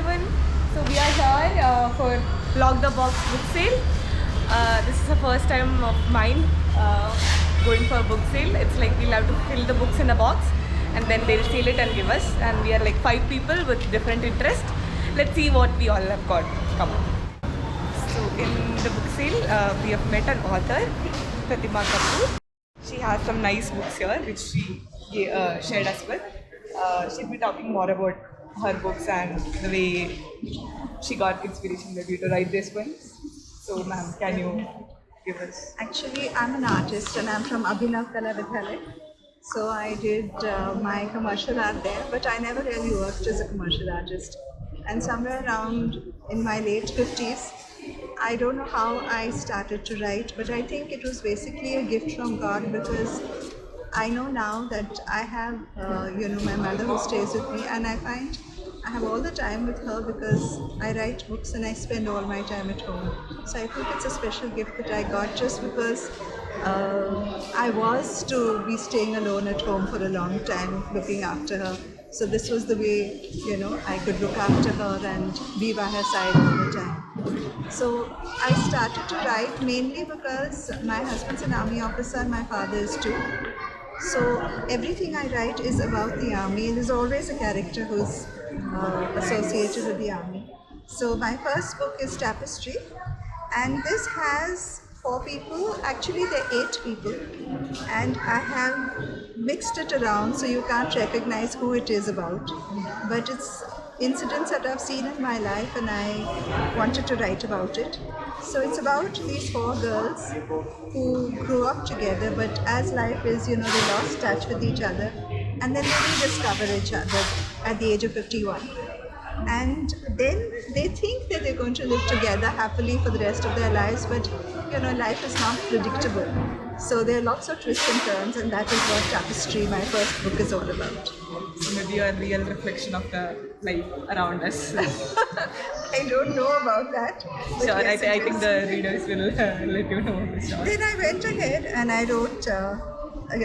everyone. So we are here for Lock the Box book sale. This is the first time of mine going for a book sale. It's like we'll have to fill the books in a box and then they'll seal it and give us. And we are like 5 people with different interests. Let's see what we all have got. Come on. So in the book sale, we have met an author, Pratima Kapur. She has some nice books here which she shared us with. She'll be talking more about her books and the way she got inspiration maybe to write this one. So ma'am, can you give us? Actually, I'm an artist and I'm from Abhinav Kala Vidyalaya. So I did my commercial art there, but I never really worked as a commercial artist. And somewhere around in my late 50s, I don't know how I started to write, but I think it was basically a gift from God because I know now that I have, my mother who stays with me, and I find I have all the time with her because I write books and I spend all my time at home. So I think it's a special gift that I got just because I was to be staying alone at home for a long time, looking after her. So this was the way, I could look after her and be by her side all the time. So I started to write mainly because my husband's an army officer and my father is too. So everything I write is about the army. There's always a character who's associated with the army. So my first book is Tapestry, and this has 4 people. Actually, there are 8 people, and I have mixed it around so you can't recognize who it is about. But it's incidents that I've seen in my life, and I wanted to write about it. So it's about these 4 girls who grew up together, but as life is, they lost touch with each other, and then they rediscover each other at the age of 51. And then they think that they're going to live together happily for the rest of their lives, but life is not predictable. So there are lots of twists and turns, and that is what Tapestry, my first book, is all about. So maybe a real reflection of the life around us. I don't know about that. Sure, yes, I think the readers will let you know for sure. Then I went ahead and I wrote,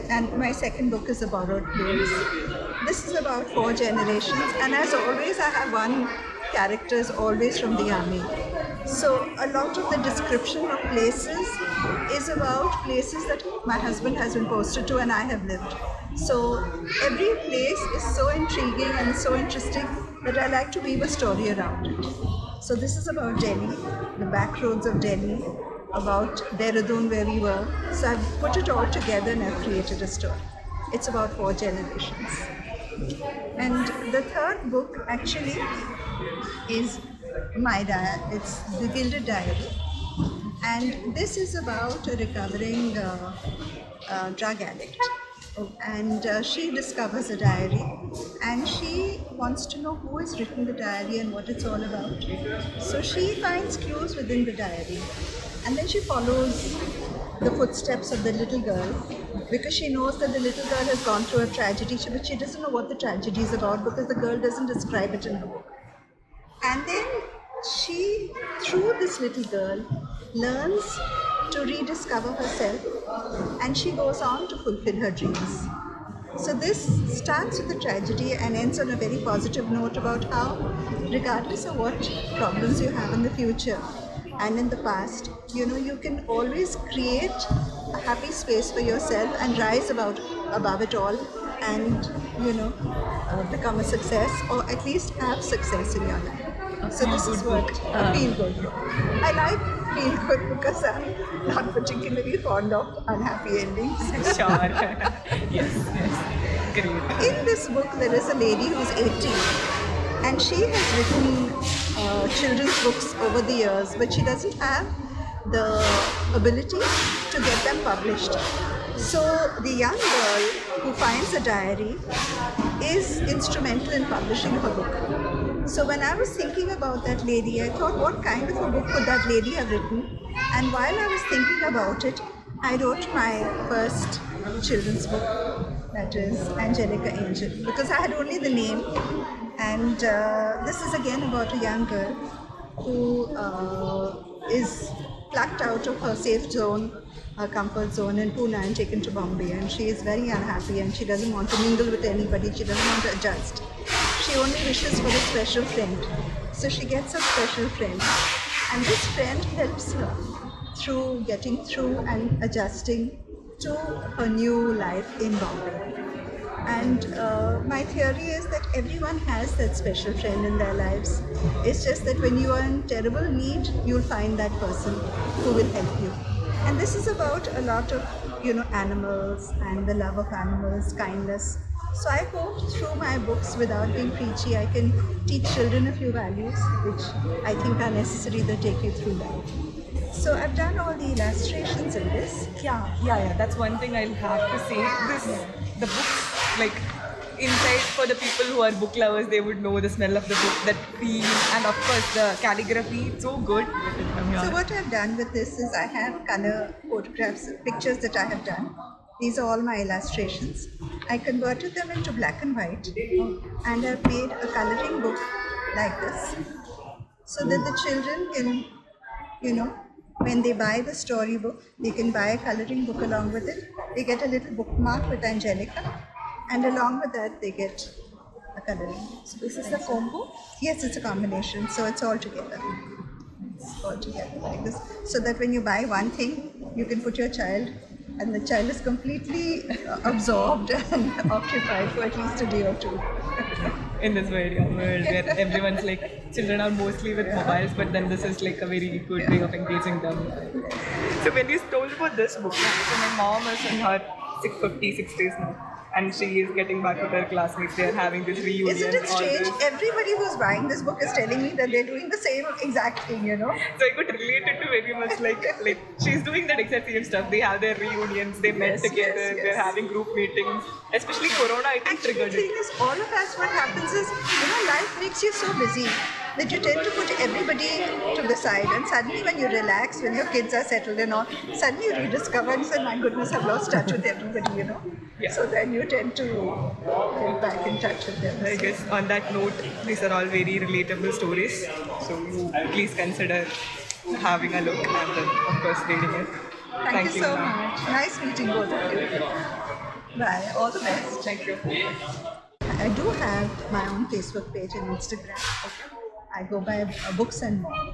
and my second book is A Borrowed Place. This is about 4 generations, and as always, I have one character is always from the army. So a lot of the description of places is about places that my husband has been posted to and I have lived. So every place is so intriguing and so interesting that I like to weave a story around it. So this is about Delhi, the back roads of Delhi, about Dehradun where we were. So I've put it all together and I've created a story. It's about 4 generations. And the third book actually is my diary. It's The Gilded Diary. And this is about a recovering drug addict. And she discovers a diary and she wants to know who has written the diary and what it's all about. So she finds clues within the diary and then she follows the footsteps of the little girl because she knows that the little girl has gone through a tragedy, but she doesn't know what the tragedy is about because the girl doesn't describe it in her book. And then she, through this little girl, learns to rediscover herself and she goes on to fulfill her dreams. So this starts with a tragedy and ends on a very positive note about how, regardless of what problems you have in the future and in the past, you can always create a happy space for yourself and rise above it all and, become a success or at least have success in your life. So this is what a feel good book. I like feel good because I'm not particularly fond of unhappy endings. Sure. yes. Great. In this book, there is a lady who's 18 and she has written children's books over the years, but she doesn't have the ability to get them published. So the young girl who finds a diary is instrumental in publishing her book. So when I was thinking about that lady, I thought, what kind of a book could that lady have written? And while I was thinking about it, I wrote my first children's book, that is Angelica Angel, because I had only the name. And this is again about a young girl who is plucked out of her safe zone, her comfort zone in Pune and taken to Bombay. And she is very unhappy and she doesn't want to mingle with anybody, she doesn't want to adjust. she only wishes for a special friend. So she gets a special friend. And this friend helps her through getting through and adjusting to her new life in Bombay. And my theory is that everyone has that special friend in their lives. It's just that when you are in terrible need, you'll find that person who will help you. And this is about a lot of, animals and the love of animals, kindness. So I hope through my books, without being preachy, I can teach children a few values which I think are necessary to take you through life. So I've done all the illustrations in this. Yeah. That's one thing I'll have to say. The books, like inside for the people who are book lovers, they would know the smell of the book, that feel, and of course the calligraphy. It's so good. So what I've done with this is I have color photographs, pictures that I have done. These are all my illustrations. I converted them into black and white, and I've made a coloring book like this, so that the children can, when they buy the storybook, they can buy a coloring book along with it. They get a little bookmark with Angelica, and along with that, they get a coloring book. So this is the combo? Yes, it's a combination, so it's all together. It's all together like this. So that when you buy one thing, you can put your child, and the child is completely absorbed and occupied for at least a day or two. In this very young world where everyone's like, children are mostly with mobiles, but then this is like a very good way of engaging them. So when you told about this book, so my mom is in her 60s now, and she is getting back with her classmates. They are having this reunion. Isn't it strange? Everybody who's buying this book is telling me that they're doing the same exact thing, So I could relate it to very much like she's doing that exact same stuff. They have their reunions, they met together, they're having group meetings. Especially Corona, I think triggered the thing it. is, all of us, what happens is, life makes you so busy that you tend to put everybody to the side, and suddenly when you relax, when your kids are settled and all, suddenly you rediscover and say, my goodness, I've lost touch with everybody, Yeah. So then you tend to get back in touch with them. I guess on that note, these are all very relatable stories. So you please consider having a look and then of course reading it. Thank you so much. Nice meeting both of you. Bye. All the best. Thank you. I do have my own Facebook page and Instagram. I go by Books and More.